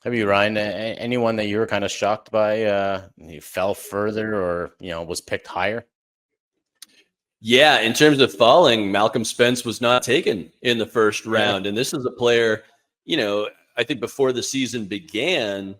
Have you, Ryan? Anyone that you were kind of shocked by? He fell further, or was picked higher? Yeah, in terms of falling, Malcolm Spence was not taken in the first Really? round. And this is a player, I think before the season began,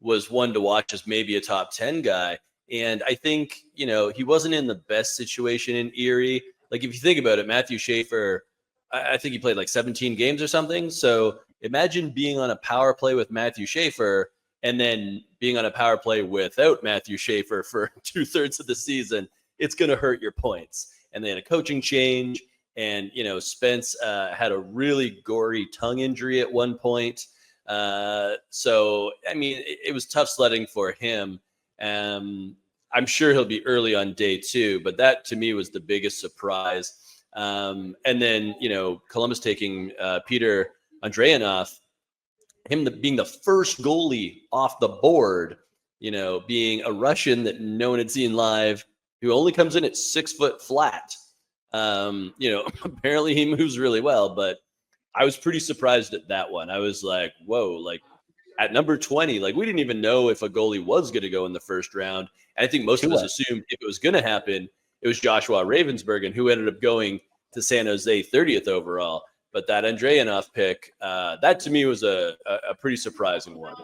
was one to watch as maybe a top 10 guy. And I think, he wasn't in the best situation in Erie. Like, if you think about it, Matthew Schaefer, I think he played like 17 games or something. So imagine being on a power play with Matthew Schaefer and then being on a power play without Matthew Schaefer for 2/3 of the season. It's going to hurt your points. And they had a coaching change. And, Spence had a really gory tongue injury at one point. So, I mean, it was tough sledding for him. I'm sure he'll be early on day 2, but that to me was the biggest surprise. And then, Columbus taking Peter Andreanoff, him being the first goalie off the board, being a Russian that no one had seen live, who only comes in at 6 foot flat. Apparently he moves really well, but I was pretty surprised at that one. I was like, whoa, like at number 20, like we didn't even know if a goalie was going to go in the first round. And I think most of us assumed if it was going to happen, it was Joshua Ravensbergen, who ended up going to San Jose 30th overall. But that Andreanoff pick, that to me was a pretty surprising one.